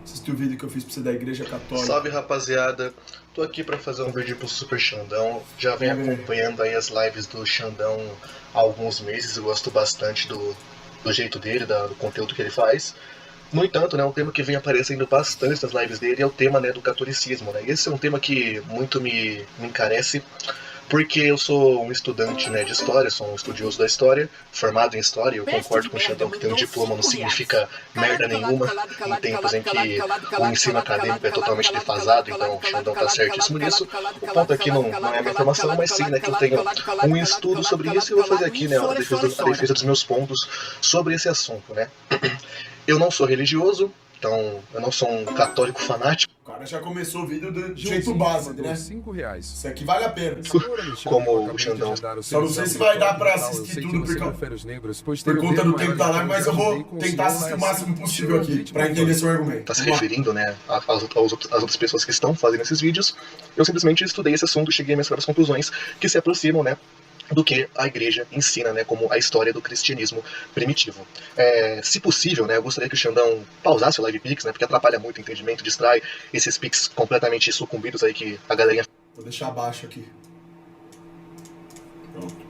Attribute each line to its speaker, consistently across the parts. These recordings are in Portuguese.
Speaker 1: Assistiu o vídeo que eu fiz pra você da Igreja Católica.
Speaker 2: Salve, rapaziada. Tô aqui pra fazer um vídeo pro Super Xandão. Já venho acompanhando aí as lives do Xandão há alguns meses. Eu gosto bastante do jeito dele, do conteúdo que ele faz. No entanto, né, um tema que vem aparecendo bastante nas lives dele é o tema, né, do catolicismo, né? Esse é um tema que muito me encarece, porque eu sou um estudante, né, de história, sou um estudioso da história, formado em história, e eu concordo com o Xandão que ter um diploma não significa merda nenhuma, em tempos em que o ensino acadêmico é totalmente defasado, então o Xandão tá certíssimo nisso. O ponto aqui não é a minha formação, mas sim, né, que eu tenho um estudo sobre isso, e eu vou fazer aqui, né, a defesa dos meus pontos sobre esse assunto, né. Eu não sou religioso, então eu não sou um católico fanático.
Speaker 1: O cara já começou o vídeo do jeito básico, né?
Speaker 3: R$5.
Speaker 1: Isso aqui vale a pena.
Speaker 2: Como o Xandão.
Speaker 1: Só não sei se vai dar pra assistir tudo por conta do tempo da live, mas eu vou tentar assistir o máximo possível aqui, pra entender seu argumento.
Speaker 2: Tá se referindo, né, às outras pessoas que estão fazendo esses vídeos. Eu simplesmente estudei esse assunto e cheguei a minhas próprias conclusões que se aproximam, né, do que a igreja ensina, né, como a história do cristianismo primitivo. Se possível, né, eu gostaria que o Xandão pausasse o Live Pix, né, porque atrapalha muito o entendimento, distrai esses Pix completamente sucumbidos aí que a galerinha
Speaker 1: Vou deixar abaixo aqui.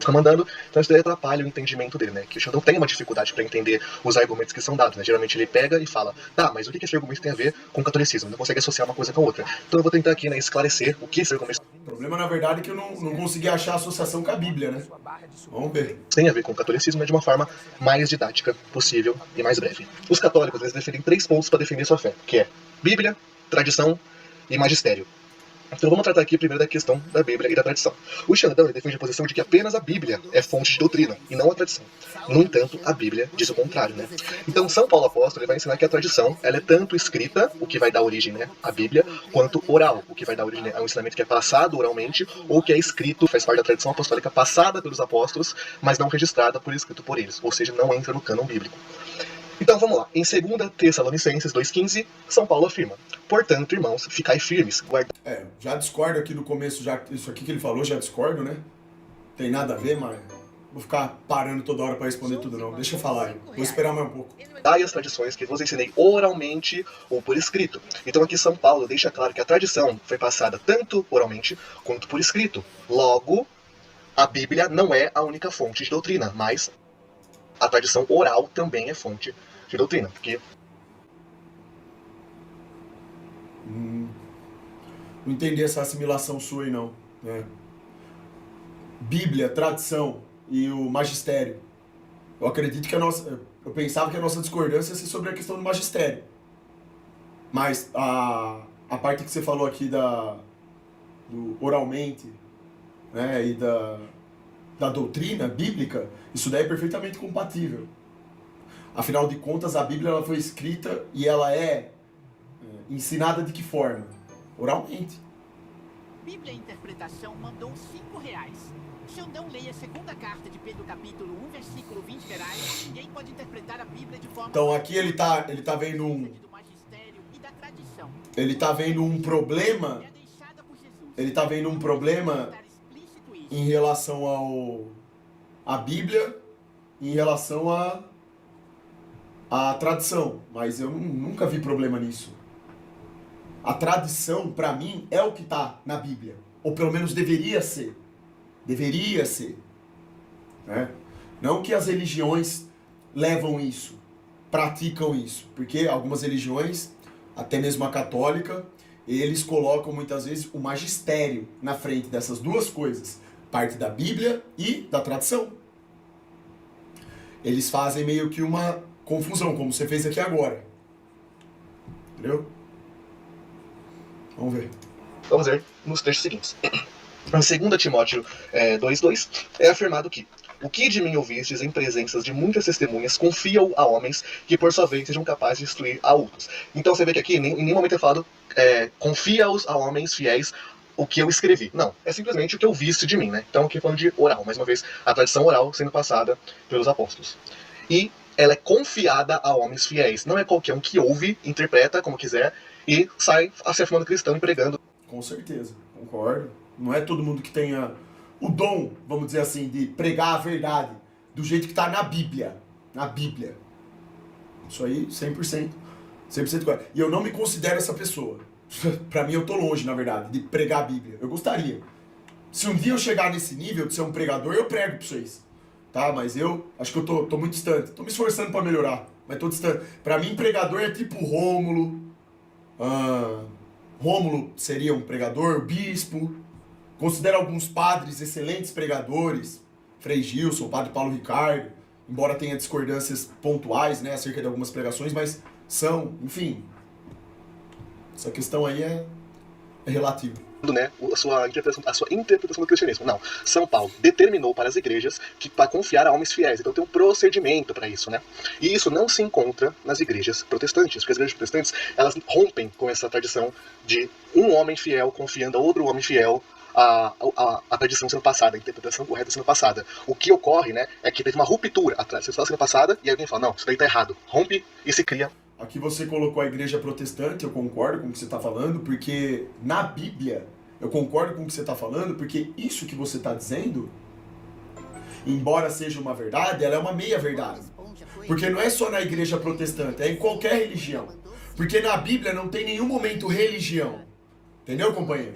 Speaker 2: fica mandando, então isso daí atrapalha o entendimento dele, né, que o Xandão tem uma dificuldade para entender os argumentos que são dados, né, geralmente ele pega e fala, tá, mas o que esse argumento tem a ver com o catolicismo? Não consegue associar uma coisa com a outra. Então eu vou tentar aqui, né, esclarecer o que esse argumento...
Speaker 1: O problema, na verdade, é que eu não consegui achar a associação com a Bíblia, né? Vamos ver.
Speaker 2: Tem a ver com o catolicismo, mas de uma forma mais didática possível e mais breve. Os católicos, eles defendem 3 pontos para defender sua fé, que é Bíblia, tradição e magistério. Então vamos tratar aqui primeiro da questão da Bíblia e da tradição. O Xandão defende a posição de que apenas a Bíblia é fonte de doutrina, e não a tradição. No entanto, a Bíblia diz o contrário, né? Então São Paulo Apóstolo ele vai ensinar que a tradição ela é tanto escrita, o que vai dar origem, né, à Bíblia, quanto oral, o que vai dar origem ao ensinamento que é passado oralmente, ou que é escrito, faz parte da tradição apostólica passada pelos apóstolos, mas não registrada por escrito por eles, ou seja, não entra no cânon bíblico. Então vamos lá, em 2 Tessalonicenses 2,15, São Paulo afirma, portanto, irmãos, ficai firmes, guardai...
Speaker 1: Já discordo aqui no começo, já isso aqui que ele falou, já discordo, né? Tem nada a ver, mas vou ficar parando toda hora pra responder tudo não, deixa eu falar aí, vou esperar mais um pouco.
Speaker 2: Dai as tradições que vos ensinei oralmente ou por escrito. Então aqui São Paulo deixa claro que a tradição foi passada tanto oralmente quanto por escrito. Logo, a Bíblia não é a única fonte de doutrina, mas a tradição oral também é fonte de doutrina, porque...
Speaker 1: Não entendi essa assimilação sua aí não, né? Bíblia, tradição e o magistério. Eu acredito que eu pensava que a nossa discordância ia ser sobre a questão do magistério. Mas a parte que você falou aqui do oralmente, né, e da doutrina bíblica, isso daí é perfeitamente compatível. Afinal de contas, a Bíblia ela foi escrita e ela é ensinada de que forma? Oralmente.
Speaker 4: Bíblia Interpretação mandou R$5. Xandão leia a segunda carta de Pedro, capítulo 1, versículo 20, verá, ninguém pode interpretar a Bíblia de forma...
Speaker 1: Então aqui ele tá vendo ele tá vendo um problema, em relação à Bíblia, em relação à tradição, mas eu nunca vi problema nisso. A tradição, para mim, é o que está na Bíblia. Ou pelo menos deveria ser. Deveria ser. Né? Não que as religiões levam isso, praticam isso. Porque algumas religiões, até mesmo a católica, eles colocam muitas vezes o magistério na frente dessas duas coisas. Parte da Bíblia e da tradição. Eles fazem meio que uma confusão, como você fez aqui agora. Entendeu? Vamos ver.
Speaker 2: Vamos ver nos textos seguintes. Em 2 Timóteo 2,2 é afirmado que o que de mim ouvistes em presenças de muitas testemunhas, confia-o a homens que por sua vez sejam capazes de instruir a outros. Então você vê que aqui em nenhum momento é falado confia-os a homens fiéis o que eu escrevi. Não, é simplesmente o que eu viste de mim, né? Então aqui falando de oral, mais uma vez, a tradição oral sendo passada pelos apóstolos. E ela é confiada a homens fiéis. Não é qualquer um que ouve, interpreta como quiser e sai se afirmando cristão e pregando.
Speaker 1: Com certeza, concordo. Não é todo mundo que tenha o dom, vamos dizer assim, de pregar a verdade do jeito que está na Bíblia. Na Bíblia. Isso aí, 100% 100% correto. E eu não me considero essa pessoa. Pra mim, eu tô longe, na verdade, de pregar a Bíblia. Eu gostaria. Se um dia eu chegar nesse nível de ser um pregador, eu prego pra vocês. Tá? Mas eu acho que eu tô muito distante. Tô me esforçando pra melhorar, mas tô distante. Pra mim, pregador é tipo Rômulo. Rômulo seria um pregador, bispo. Considero alguns padres excelentes pregadores. Frei Gilson, Padre Paulo Ricardo. Embora tenha discordâncias pontuais, né, acerca de algumas pregações, mas são, enfim. Essa questão aí é relativa.
Speaker 2: Né, a sua interpretação do cristianismo. Não, São Paulo determinou para as igrejas que para confiar a homens fiéis. Então tem um procedimento para isso, né? E isso não se encontra nas igrejas protestantes, porque as igrejas protestantes, elas rompem com essa tradição de um homem fiel confiando a outro homem fiel, a tradição sendo passada, a interpretação correta sendo passada. O que ocorre, né, é que teve uma ruptura, a tradição sendo passada, e alguém fala, não, isso daí tá errado. Rompe e se cria.
Speaker 1: Aqui você colocou a igreja protestante, eu concordo com o que você está falando, porque na Bíblia, eu concordo com o que você está falando, porque isso que você está dizendo, embora seja uma verdade, ela é uma meia-verdade. Porque não é só na igreja protestante, é em qualquer religião. Porque na Bíblia não tem nenhum momento religião. Entendeu, companheiro?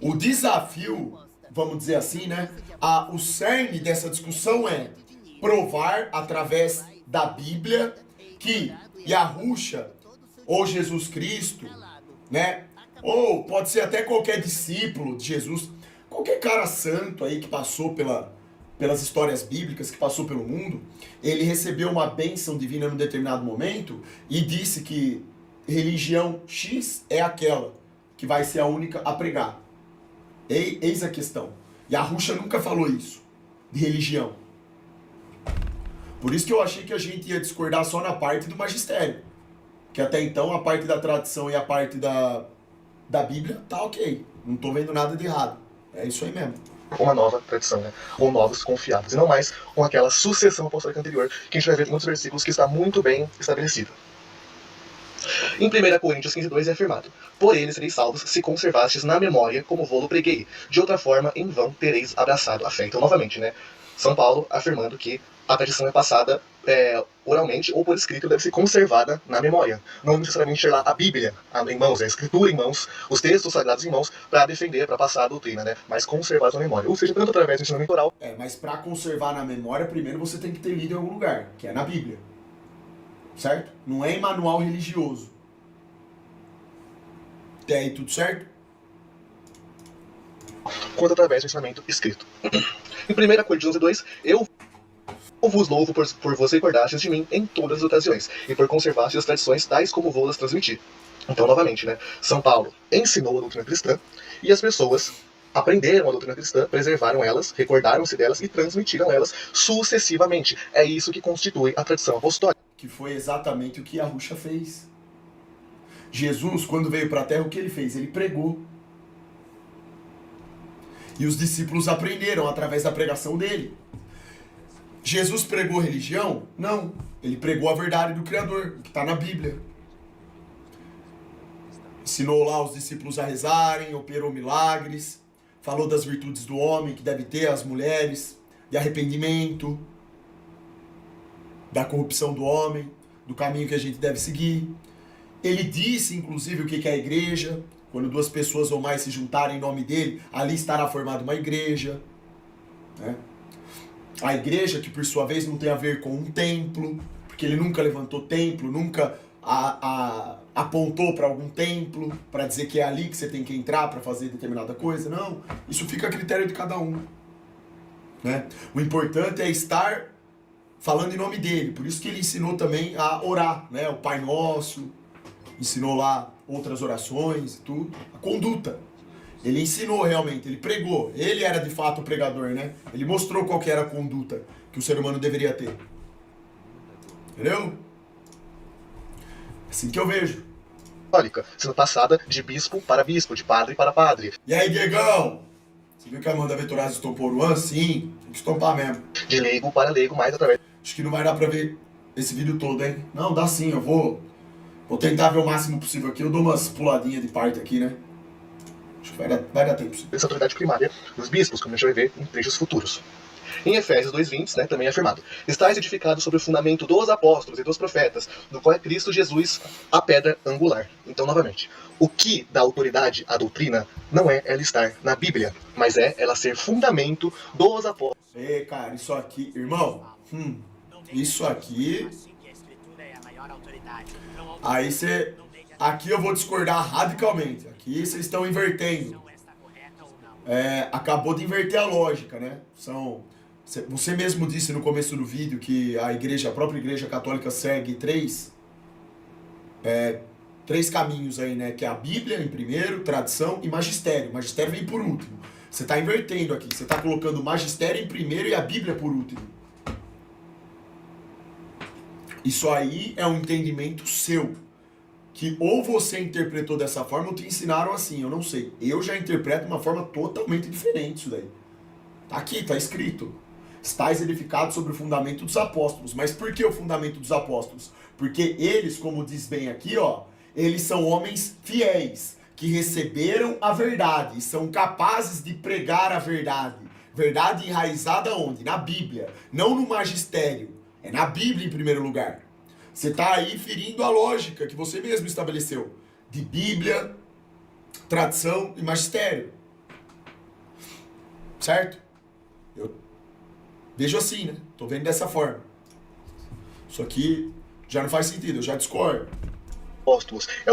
Speaker 1: O desafio, vamos dizer assim, né? O cerne dessa discussão é provar através da Bíblia que Yahushua, ou Jesus Cristo, né? Ou pode ser até qualquer discípulo de Jesus, qualquer cara santo aí que passou pelas histórias bíblicas, que passou pelo mundo, ele recebeu uma bênção divina num determinado momento e disse que religião X é aquela que vai ser a única a pregar. Eis a questão. Yahushua nunca falou isso, de religião. Por isso que eu achei que a gente ia discordar só na parte do magistério. Que até então a parte da tradição e a parte da Bíblia tá ok. Não tô vendo nada de errado. É isso aí mesmo.
Speaker 2: Uma nova tradição, né? Ou novos confiados. E não mais com aquela sucessão apostólica anterior, que a gente vai ver em muitos versículos que está muito bem estabelecido. Em 1 Coríntios 15:2 é afirmado: por eles sereis salvos se conservastes na memória como vou-lo preguei. De outra forma, em vão tereis abraçado a fé. Então, novamente, né? São Paulo afirmando que a tradição é passada oralmente ou por escrito, deve ser conservada na memória. Não necessariamente ter lá a Bíblia em mãos, a Escritura em mãos, os textos sagrados em mãos, para defender, para passar a doutrina, né? Mas conservar na memória. Ou seja, tanto através do ensinamento oral.
Speaker 1: Mas para conservar na memória, primeiro você tem que ter lido em algum lugar, que é na Bíblia. Certo? Não é em manual religioso. Tem aí tudo certo?
Speaker 2: Quanto através do ensinamento escrito. Em 1 Coríntios 11:2, eu vos louvo por vos recordastes de mim em todas as ocasiões, e por conservastes as tradições tais como vou-las transmitir. Então, novamente, né? São Paulo ensinou a doutrina cristã, e as pessoas aprenderam a doutrina cristã, preservaram elas, recordaram-se delas e transmitiram elas sucessivamente. É isso que constitui a tradição apostólica.
Speaker 1: Que foi exatamente o que Yahushua fez. Jesus, quando veio para a terra, o que ele fez? Ele pregou. E os discípulos aprenderam através da pregação dele. Jesus pregou religião? Não. Ele pregou a verdade do Criador, que está na Bíblia. Ensinou lá os discípulos a rezarem, operou milagres, falou das virtudes do homem que deve ter, as mulheres, de arrependimento, da corrupção do homem, do caminho que a gente deve seguir. Ele disse, inclusive, o que é a igreja. Quando duas pessoas ou mais se juntarem em nome dele, ali estará formada uma igreja. Né? A igreja, que por sua vez não tem a ver com um templo, porque ele nunca levantou templo, nunca apontou para algum templo, para dizer que é ali que você tem que entrar para fazer determinada coisa. Não, isso fica a critério de cada um. Né? O importante é estar falando em nome dele. Por isso que ele ensinou também a orar, né? O Pai Nosso, ensinou lá outras orações e tudo. A conduta. Ele ensinou realmente, ele pregou. Ele era de fato o pregador, né? Ele mostrou qual que era a conduta que o ser humano deveria ter. Entendeu? Assim que eu vejo.
Speaker 2: Católica, sendo passada de bispo para bispo, de padre para padre.
Speaker 1: E aí, Diegão? Você viu que a Amanda Vetorazzi estompou o Luan? Sim, tem que estompar mesmo.
Speaker 2: De leigo para leigo, mais através.
Speaker 1: Acho que não vai dar pra ver esse vídeo todo, hein? Não, dá sim, eu vou tentar ver o máximo possível aqui. Eu dou umas puladinhas de parte aqui, né? Acho que vai dar tempo sim.
Speaker 2: Essa autoridade primária dos bispos, como a gente vai ver em trechos futuros. Em Efésios 2:20, né, também é afirmado: estáis edificados sobre o fundamento dos apóstolos e dos profetas, do qual é Cristo Jesus, a pedra angular. Então, novamente, o que dá autoridade à doutrina não é ela estar na Bíblia, mas é ela ser fundamento dos apóstolos.
Speaker 1: Cara, isso aqui, irmão, isso aqui... Aí você... Aqui eu vou discordar radicalmente. Aqui vocês estão invertendo. Acabou de inverter a lógica, né? Você mesmo disse no começo do vídeo que a própria Igreja Católica segue três caminhos aí, né? Que é a Bíblia em primeiro, tradição e magistério. Magistério vem por último. Você está invertendo aqui. Você está colocando o magistério em primeiro e a Bíblia por último. Isso aí é um entendimento seu. Que ou você interpretou dessa forma ou te ensinaram assim, eu não sei. Eu já interpreto de uma forma totalmente diferente isso daí. Tá aqui, tá escrito. Estais edificados sobre o fundamento dos apóstolos. Mas por que o fundamento dos apóstolos? Porque eles, como diz bem aqui, ó, eles são homens fiéis, que receberam a verdade, são capazes de pregar a verdade. Verdade enraizada onde? Na Bíblia, não no magistério. É na Bíblia em primeiro lugar. Você está aí ferindo a lógica que você mesmo estabeleceu. De Bíblia, tradição e magistério. Certo? Eu vejo assim, né? Tô vendo dessa forma. Isso aqui já não faz sentido, eu já discordo.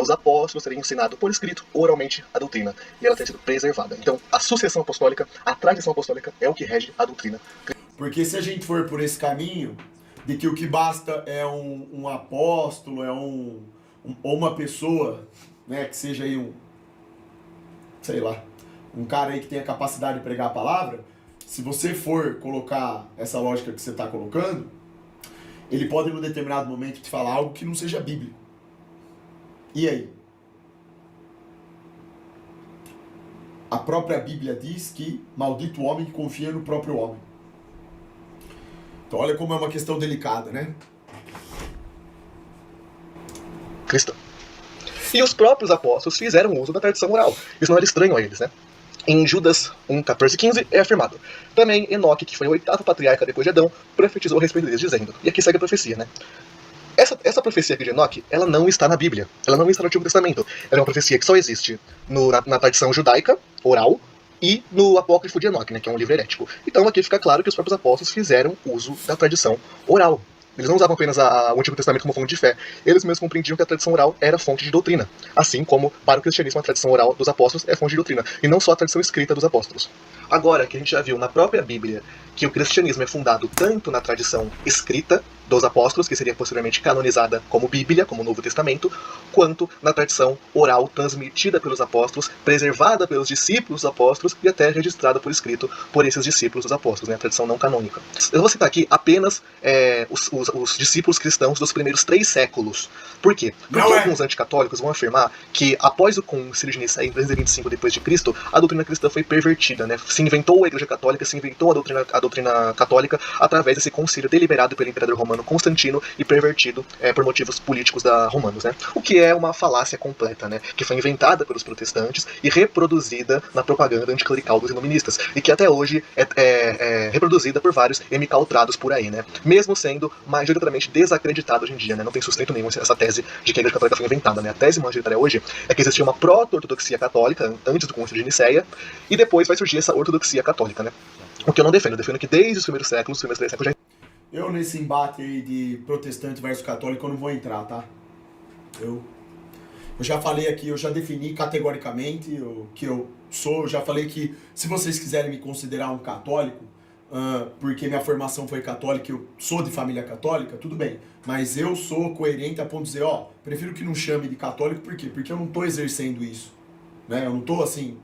Speaker 2: Os apóstolos terem ensinado por escrito, oralmente, a doutrina. E ela tem sido preservada. Então, a sucessão apostólica, a tradição apostólica é o que rege a doutrina.
Speaker 1: Porque se a gente for por esse caminho... de que o que basta é um apóstolo, ou uma pessoa, né, que seja aí sei lá, um cara aí que tenha capacidade de pregar a palavra, se você for colocar essa lógica que você está colocando, ele pode, num determinado momento, te falar algo que não seja bíblico. E aí? A própria Bíblia diz que maldito o homem que confia no próprio homem. Então olha como é uma questão delicada, né?
Speaker 2: Cristã. E os próprios apóstolos fizeram uso da tradição oral. Isso não era estranho a eles, né? Em Judas 1, 14 e 15 é afirmado: também Enoque, que foi o 8º patriarca depois de Adão, profetizou a respeito deles, dizendo. E aqui segue a profecia, né? Essa profecia aqui de Enoque, ela não está na Bíblia. Ela não está no Antigo Testamento. Ela é uma profecia que só existe na tradição judaica, oral, e no Apócrifo de Enoque, né, que é um livro herético. Então aqui fica claro que os próprios apóstolos fizeram uso da tradição oral. Eles não usavam apenas o Antigo Testamento como fonte de fé. Eles mesmos compreendiam que a tradição oral era fonte de doutrina. Assim como, para o cristianismo, a tradição oral dos apóstolos é fonte de doutrina. E não só a tradição escrita dos apóstolos. Agora que a gente já viu na própria Bíblia que o cristianismo é fundado tanto na tradição escrita dos apóstolos, que seria posteriormente canonizada como Bíblia, como Novo Testamento, quanto na tradição oral transmitida pelos apóstolos, preservada pelos discípulos dos apóstolos e até registrada por escrito por esses discípulos dos apóstolos, né, a tradição não canônica. Eu vou citar aqui apenas os discípulos cristãos dos primeiros 3 séculos. Por quê? Porque alguns anticatólicos vão afirmar que após o Concílio de Nicéia, em 325 d.C., a doutrina cristã foi pervertida, né? Se inventou a Igreja Católica, se inventou a doutrina católica através desse concílio deliberado pelo imperador romano Constantino e pervertido por motivos políticos romanos, né? O que é uma falácia completa, né? Que foi inventada pelos protestantes e reproduzida na propaganda anticlerical dos iluministas e que até hoje é reproduzida por vários emicaltrados por aí, né? Mesmo sendo majoritariamente desacreditado hoje em dia, né? Não tem sustento nenhum essa tese de que a Igreja Católica foi inventada, né? A tese majoritária hoje é que existia uma proto-ortodoxia católica antes do Concílio de Nicéia e depois vai surgir essa ortodoxia católica, né? O que eu não defendo, eu defendo que desde os primeiros séculos, os primeiros 3 séculos já...
Speaker 1: Eu, nesse embate aí de protestante versus católico, eu não vou entrar, tá? Eu já falei aqui, eu já defini categoricamente o que eu sou, eu já falei que se vocês quiserem me considerar um católico, porque minha formação foi católica, eu sou de família católica, tudo bem. Mas eu sou coerente a ponto de dizer, prefiro que não chame de católico, por quê? Porque eu não estou exercendo isso, né? Eu não estou assim...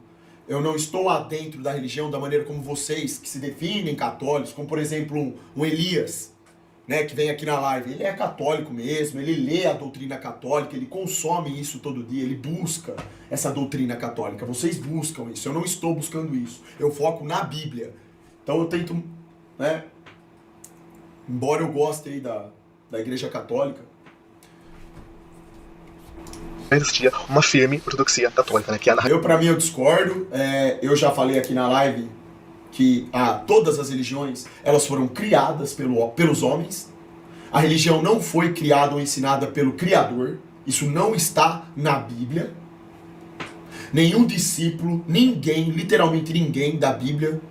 Speaker 1: Eu não estou lá dentro da religião da maneira como vocês, que se definem católicos, como por exemplo um Elias, né, que vem aqui na live. Ele é católico mesmo, ele lê a doutrina católica, ele consome isso todo dia, ele busca essa doutrina católica. Vocês buscam isso, eu não estou buscando isso. Eu foco na Bíblia. Então eu tento, né, embora eu goste aí da Igreja Católica,
Speaker 2: existia uma firme ortodoxia católica, né? Que é
Speaker 1: pra mim, eu discordo. Eu já falei aqui na live que todas as religiões, elas foram criadas pelos homens. A religião não foi criada ou ensinada pelo Criador. Isso não está na Bíblia. Nenhum discípulo, ninguém, literalmente ninguém da Bíblia,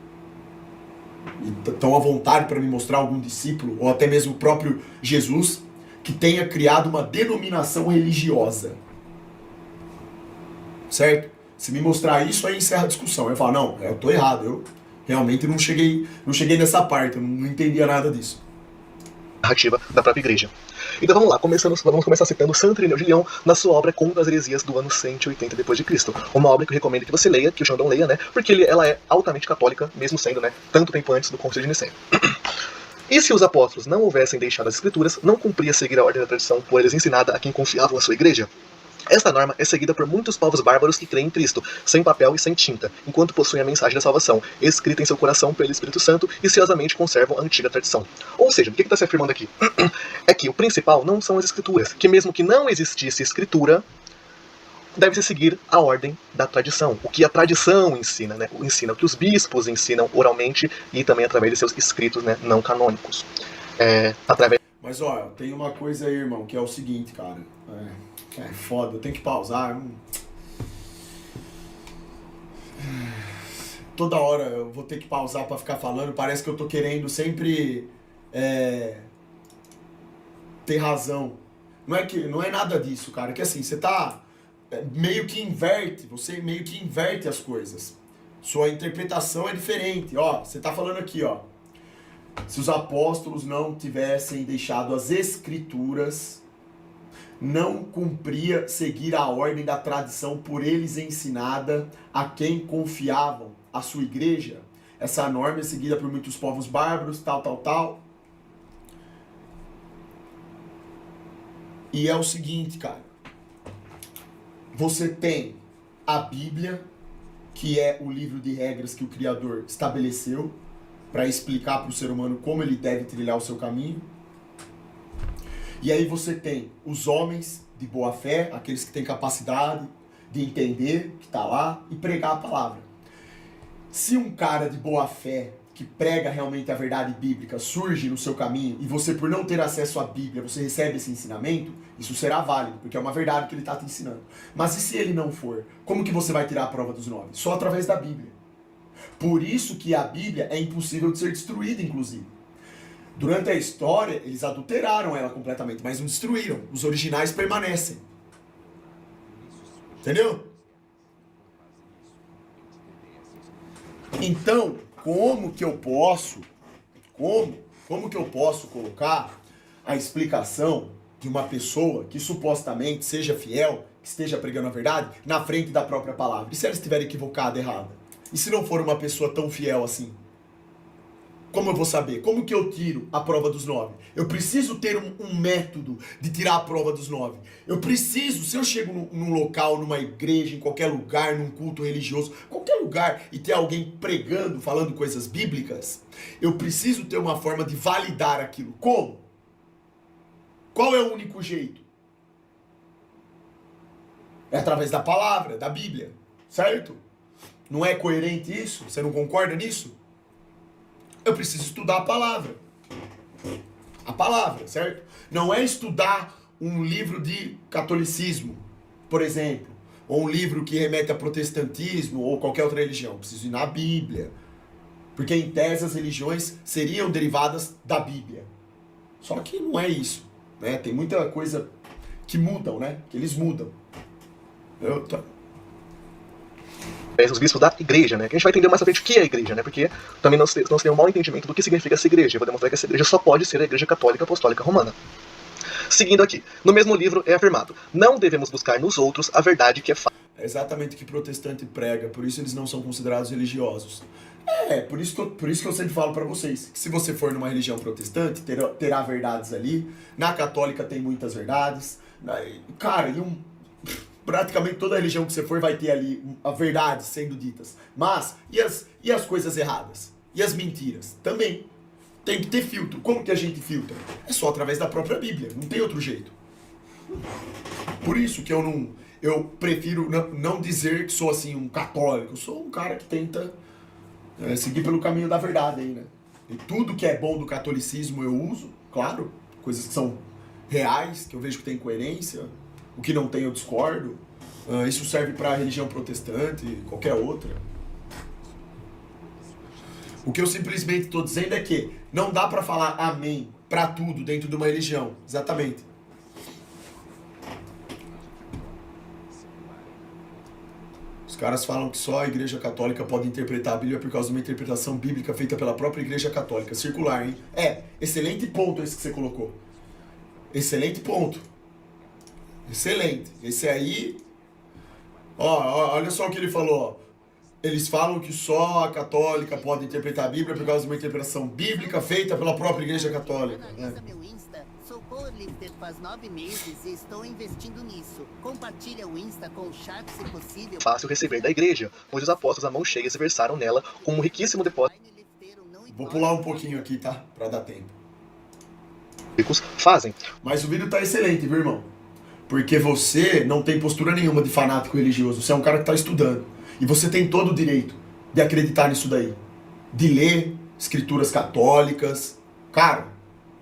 Speaker 1: estão à vontade para me mostrar algum discípulo, ou até mesmo o próprio Jesus, que tenha criado uma denominação religiosa. Certo? Se me mostrar isso, aí encerra a discussão. Eu falo, não, eu tô errado, eu realmente não cheguei nessa parte, eu não entendia nada disso.
Speaker 2: Narrativa da própria igreja. Então vamos lá, vamos começar citando Santo Irineu de Lyon na sua obra Contra as Heresias do ano 180 d.C. Uma obra que eu recomendo que você leia, que o Xandão leia, né? Porque ela é altamente católica, mesmo sendo, né, tanto tempo antes do Concílio de Nicéia. E se os apóstolos não houvessem deixado as escrituras, não cumpria seguir a ordem da tradição por eles ensinada a quem confiavam a sua igreja? Esta norma é seguida por muitos povos bárbaros que creem em Cristo, sem papel e sem tinta, enquanto possuem a mensagem da salvação, escrita em seu coração pelo Espírito Santo e ciosamente conservam a antiga tradição. Ou seja, o que está se afirmando aqui? É que o principal não são as escrituras, que mesmo que não existisse escritura, deve-se seguir a ordem da tradição, o que a tradição ensina, né? Ensina o que os bispos ensinam oralmente e também através de seus escritos, né, não canônicos.
Speaker 1: Mas ó, tem uma coisa aí, irmão, que é o seguinte, cara. É foda, eu tenho que pausar. Toda hora eu vou ter que pausar pra ficar falando. Parece que eu tô querendo sempre ter razão. Não é nada disso, cara. Que assim, você tá meio que inverte as coisas. Sua interpretação é diferente. Ó, você tá falando aqui, ó. Se os apóstolos não tivessem deixado as escrituras, não cumpria seguir a ordem da tradição por eles ensinada a quem confiavam a sua igreja. Essa norma é seguida por muitos povos bárbaros, tal. E é o seguinte, cara. Você tem a Bíblia, que é o livro de regras que o Criador estabeleceu para explicar para o ser humano como ele deve trilhar o seu caminho. E aí você tem os homens de boa fé, aqueles que têm capacidade de entender o que está lá e pregar a palavra. Se um cara de boa fé que prega realmente a verdade bíblica surge no seu caminho e você, por não ter acesso à Bíblia, você recebe esse ensinamento, isso será válido, porque é uma verdade que ele está te ensinando. Mas e se ele não for? Como que você vai tirar a prova dos 9? Só através da Bíblia. Por isso que a Bíblia é impossível de ser destruída, inclusive. Durante a história, eles adulteraram ela completamente, mas não destruíram. Os originais permanecem. Entendeu? Então, como que eu posso colocar a explicação de uma pessoa que supostamente seja fiel, que esteja pregando a verdade, na frente da própria palavra? E se ela estiver equivocada, errada? E se não for uma pessoa tão fiel assim? Como eu vou saber? Como que eu tiro a prova dos 9? Eu preciso ter um método de tirar a prova dos 9. Eu preciso, se eu chego num local, numa igreja, em qualquer lugar, num culto religioso, qualquer lugar, e ter alguém pregando, falando coisas bíblicas, eu preciso ter uma forma de validar aquilo. Como? Qual é o único jeito? É através da palavra, da Bíblia, certo? Não é coerente isso? Você não concorda nisso? Eu preciso estudar a palavra. A palavra, certo? Não é estudar um livro de catolicismo, por exemplo, ou um livro que remete a protestantismo ou qualquer outra religião. Eu preciso ir na Bíblia. Porque em tese as religiões seriam derivadas da Bíblia. Só que não é isso, né? Tem muita coisa que mudam, né? Que eles mudam.
Speaker 2: Os bispos da igreja, né? Que a gente vai entender mais pra frente o que é a igreja, né? Porque também nós temos um mau entendimento do que significa essa igreja. Eu vou demonstrar que essa igreja só pode ser a igreja católica apostólica romana. Seguindo aqui, no mesmo livro é afirmado: não devemos buscar nos outros a verdade que é falsa.
Speaker 1: É exatamente o que protestante prega, por isso eles não são considerados religiosos. Por isso que eu sempre falo pra vocês, que se você for numa religião protestante, terá verdades ali. Na católica tem muitas verdades. Cara, praticamente toda religião que você for vai ter ali a verdade sendo ditas. Mas, e as coisas erradas? E as mentiras? Também. Tem que ter filtro. Como que a gente filtra? É só através da própria Bíblia. Não tem outro jeito. Por isso que eu prefiro não dizer que sou assim um católico. Eu sou um cara que tenta seguir pelo caminho da verdade aí, né? E tudo que é bom do catolicismo eu uso, claro, coisas que são reais, que eu vejo que tem coerência, o que não tem eu discordo. Isso serve para a religião protestante, qualquer outra. O que eu simplesmente estou dizendo é que não dá para falar amém para tudo dentro de uma religião, exatamente. Os caras falam que só a Igreja Católica pode interpretar a Bíblia por causa de uma interpretação bíblica feita pela própria Igreja Católica. Circular, hein? Excelente ponto esse que você colocou. Excelente ponto. Excelente. Esse aí... olha só o que ele falou. Eles falam que só a católica pode interpretar a Bíblia por causa de uma interpretação bíblica feita pela própria Igreja Católica.
Speaker 3: Analisa meu Insta. Sou powerlifter faz 9 meses e estou investindo nisso. Compartilha o Insta com o chat se possível.
Speaker 2: Fácil receber da igreja, onde os apóstolos a mão cheia se versaram nela como um riquíssimo depósito.
Speaker 1: Vou pular um pouquinho aqui, tá? Pra dar tempo.
Speaker 2: Fazem.
Speaker 1: Mas o vídeo tá excelente, viu, irmão? Porque você não tem postura nenhuma de fanático religioso. Você é um cara que tá estudando. E você tem todo o direito de acreditar nisso daí. De ler escrituras católicas. Cara,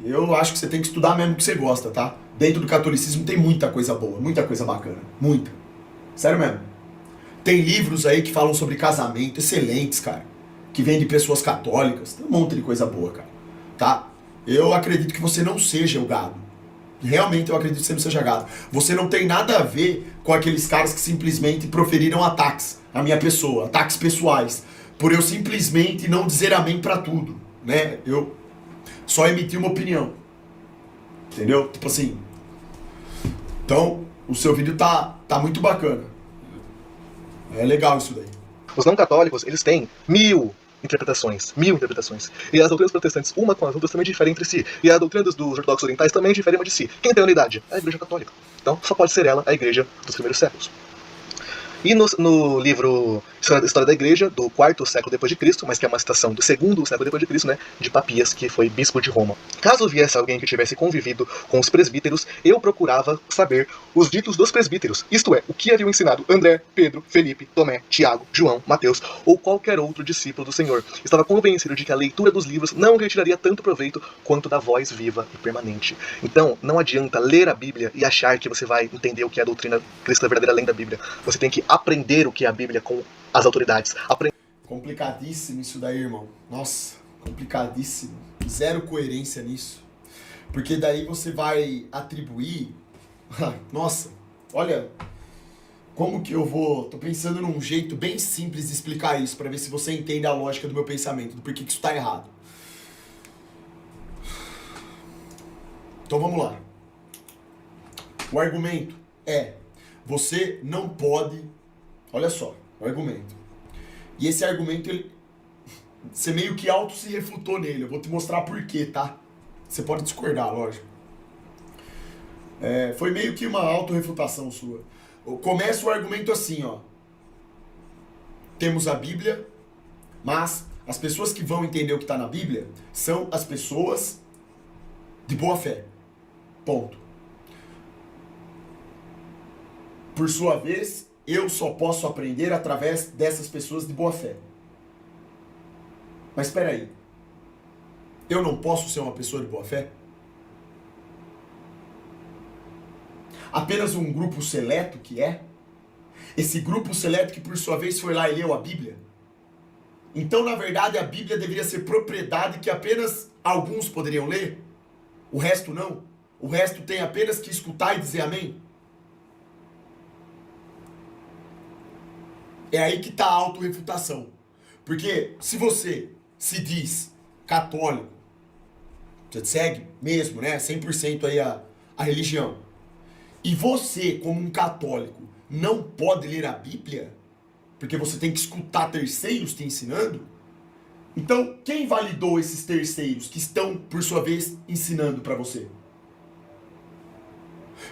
Speaker 1: eu acho que você tem que estudar mesmo que você gosta, tá? Dentro do catolicismo tem muita coisa boa, muita coisa bacana. Muita. Sério mesmo. Tem livros aí que falam sobre casamento, excelentes, cara. Que vêm de pessoas católicas. Tem um monte de coisa boa, cara. Tá? Eu acredito que você não seja o gado. Realmente eu acredito que você não seja gado. Você não tem nada a ver com aqueles caras que simplesmente proferiram ataques à minha pessoa, ataques pessoais, por eu simplesmente não dizer amém pra tudo, né? Eu só emiti uma opinião. Entendeu? Tipo assim. Então, o seu vídeo tá muito bacana. É legal isso daí.
Speaker 2: Os não católicos, eles têm mil interpretações. E as doutrinas protestantes, uma com as outras, também diferem entre si. E a doutrina dos ortodoxos orientais também difere uma de si. Quem tem unidade? A Igreja Católica. Então, só pode ser ela a Igreja dos primeiros séculos. E no livro História da Igreja, do 4º século depois de Cristo, mas que é uma citação do 2º século depois de Cristo, né, de Papias, que foi bispo de Roma. Caso viesse alguém que tivesse convivido com os presbíteros, eu procurava saber os ditos dos presbíteros, isto é, o que haviam ensinado André, Pedro, Felipe, Tomé, Tiago, João, Mateus ou qualquer outro discípulo do Senhor. Estava convencido de que a leitura dos livros não retiraria tanto proveito quanto da voz viva e permanente. Então, não adianta ler a Bíblia e achar que você vai entender o que é a doutrina cristã verdadeira além da Bíblia. Você tem que aprender o que é a Bíblia com as autoridades.
Speaker 1: Complicadíssimo isso daí, irmão. Nossa, complicadíssimo. Zero coerência nisso. Porque daí você vai atribuir... Nossa, olha... Como que eu vou... Tô pensando num jeito bem simples de explicar isso, pra ver se você entende a lógica do meu pensamento, do porquê que isso tá errado. Então vamos lá. O argumento é... Você não pode... Olha só, o argumento. E esse argumento, você meio que auto se refutou nele. Eu vou te mostrar por quê, tá? Você pode discordar, lógico. Foi meio que uma auto-refutação sua. Começa o argumento assim, ó. Temos a Bíblia, mas as pessoas que vão entender o que está na Bíblia são as pessoas de boa fé. Ponto. Por sua vez, eu só posso aprender através dessas pessoas de boa fé. Mas espera aí. Eu não posso ser uma pessoa de boa fé? Apenas um grupo seleto que é? Esse grupo seleto que por sua vez foi lá e leu a Bíblia? Então, na verdade, a Bíblia deveria ser propriedade que apenas alguns poderiam ler? O resto não? O resto tem apenas que escutar e dizer amém? É aí que está a autorrefutação. Porque se você se diz católico, você segue mesmo, né, 100% aí a religião, e você, como um católico, não pode ler a Bíblia, porque você tem que escutar terceiros te ensinando, então quem validou esses terceiros que estão, por sua vez, ensinando para você?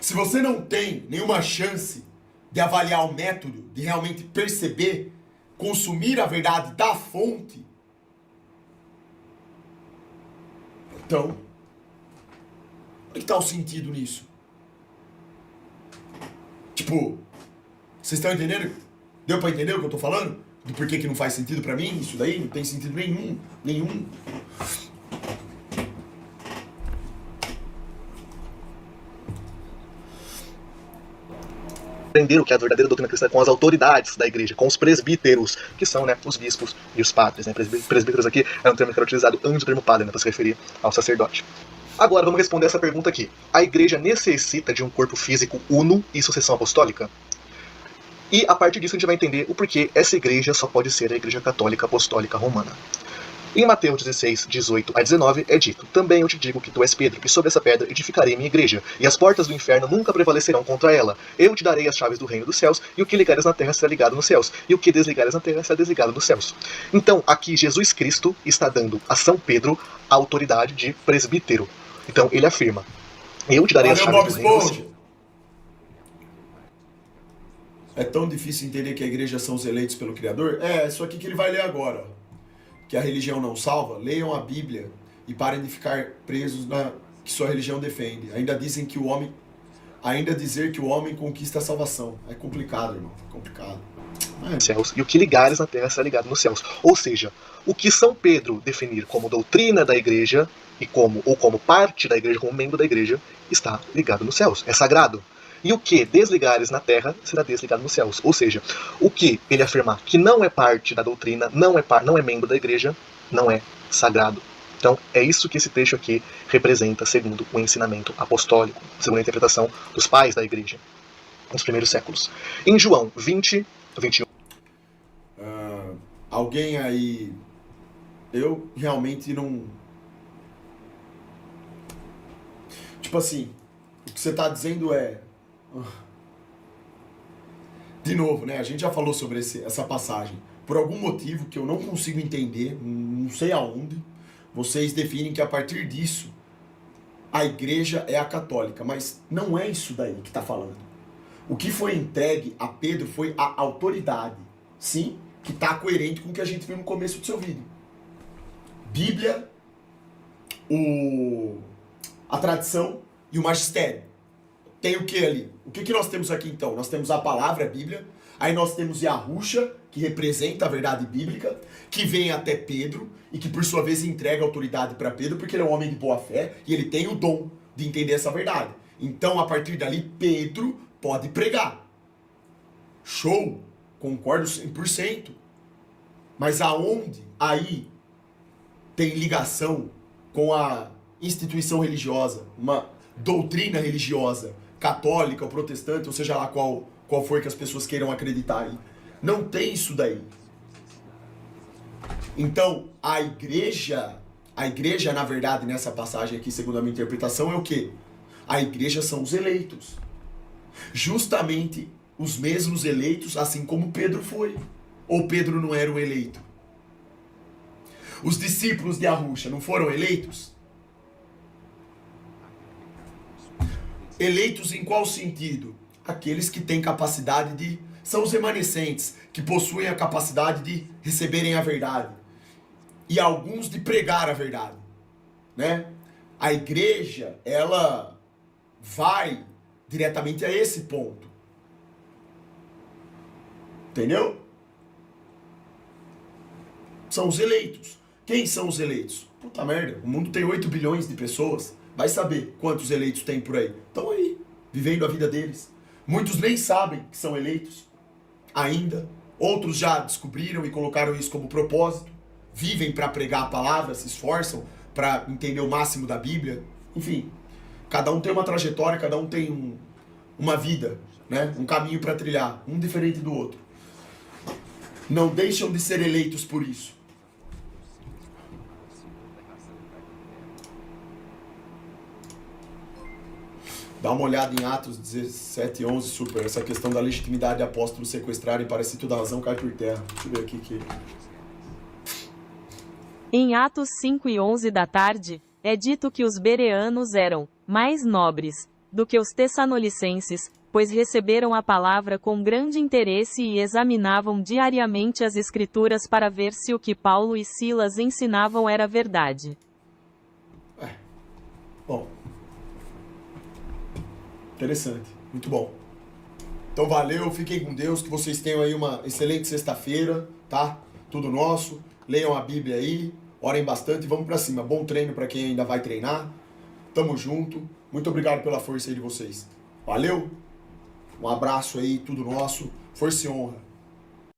Speaker 1: Se você não tem nenhuma chance de avaliar o método, de realmente perceber, consumir a verdade da fonte, então, onde está o sentido nisso? Tipo, vocês estão entendendo? Deu para entender o que eu tô falando? do porquê que não faz sentido pra mim, isso daí não tem sentido nenhum.
Speaker 2: Aprender o que é a verdadeira doutrina cristã com as autoridades da igreja, com os presbíteros, que são, né, os bispos e os padres, né? Presbíteros aqui é um termo que era utilizado antes do termo padre, né, para se referir ao sacerdote. Agora vamos responder essa pergunta aqui. A igreja necessita de um corpo físico uno e sucessão apostólica? E a partir disso a gente vai entender o porquê essa igreja só pode ser a Igreja Católica Apostólica Romana. Em Mateus 16, 18 a 19 é dito: também eu te digo que tu és Pedro, e sobre essa pedra edificarei minha igreja, e as portas do inferno nunca prevalecerão contra ela. Eu te darei as chaves do reino dos céus, e o que ligares na terra será ligado nos céus, e o que desligares na terra será desligado nos céus. Então, aqui Jesus Cristo está dando a São Pedro a autoridade de presbítero. Então, ele afirma: eu te darei as chaves do reino dos céus.
Speaker 1: É tão difícil entender que a igreja são os eleitos pelo Criador? É, isso aqui que ele vai ler agora, ó. Que a religião não salva, leiam a Bíblia e parem de ficar presos na que sua religião defende. Ainda dizer que o homem conquista a salvação. É complicado, irmão. É complicado.
Speaker 2: Céus, e o que ligares na terra será ligado nos céus. Ou seja, o que São Pedro definir como doutrina da igreja e como parte da igreja, como membro da igreja, está ligado nos céus. É sagrado. E o que desligares na terra será desligado nos céus. Ou seja, o que ele afirmar que não é parte da doutrina, não é membro da igreja, não é sagrado. Então é isso que esse texto aqui representa segundo o ensinamento apostólico, segundo a interpretação dos pais da igreja nos primeiros séculos. Em João 20, 21...
Speaker 1: alguém aí... Eu realmente não... Tipo assim, o que você está dizendo é... De novo, né? A gente já falou sobre essa passagem. Por algum motivo que eu não consigo entender, não sei aonde, vocês definem que a partir disso a igreja é a católica, mas não é isso daí que está falando. O que foi entregue a Pedro foi a autoridade, sim, que está coerente com o que a gente viu no começo do seu vídeo. Bíblia, a tradição e o magistério. Tem o que ali? O que nós temos aqui então? Nós temos a palavra, a Bíblia, aí nós temos Yahusha, que representa a verdade bíblica, que vem até Pedro e que por sua vez entrega autoridade para Pedro, porque ele é um homem de boa fé e ele tem o dom de entender essa verdade. Então, a partir dali, Pedro pode pregar. Show! Concordo 100%. Mas aonde aí tem ligação com a instituição religiosa, uma doutrina religiosa, católica ou protestante, ou seja lá qual for que as pessoas queiram acreditar aí. Não tem isso daí. Então, a igreja, na verdade, nessa passagem aqui, segundo a minha interpretação, é o quê? A igreja são os eleitos. Justamente os mesmos eleitos, assim como Pedro foi. Ou Pedro não era o eleito? Os discípulos de Yahusha não foram eleitos? Eleitos em qual sentido? Aqueles que têm capacidade de... São os remanescentes, que possuem a capacidade de receberem a verdade. E alguns de pregar a verdade. Né? A igreja, ela vai diretamente a esse ponto. Entendeu? São os eleitos. Quem são os eleitos? Puta merda, o mundo tem 8 bilhões de pessoas. Vai saber quantos eleitos tem por aí. Estão aí, vivendo a vida deles. Muitos nem sabem que são eleitos ainda. Outros já descobriram e colocaram isso como propósito. Vivem para pregar a palavra, se esforçam para entender o máximo da Bíblia. Enfim, cada um tem uma trajetória, cada um tem uma vida, né? Um caminho para trilhar, um diferente do outro. Não deixam de ser eleitos por isso. Dá uma olhada em Atos 17:11, super. Essa questão da legitimidade de apóstolos sequestrarem para si toda razão cai por terra. Deixa eu ver aqui que...
Speaker 5: Em Atos 5:11 da tarde, é dito que os bereanos eram mais nobres do que os tessalonicenses, pois receberam a palavra com grande interesse e examinavam diariamente as escrituras para ver se o que Paulo e Silas ensinavam era verdade.
Speaker 1: Bom. Interessante. Muito bom. Então valeu, fiquem com Deus, que vocês tenham aí uma excelente sexta-feira, tá? Tudo nosso. Leiam a Bíblia aí, orem bastante e vamos pra cima. Bom treino pra quem ainda vai treinar. Tamo junto. Muito obrigado pela força aí de vocês. Valeu? Um abraço aí, tudo nosso. Força e honra.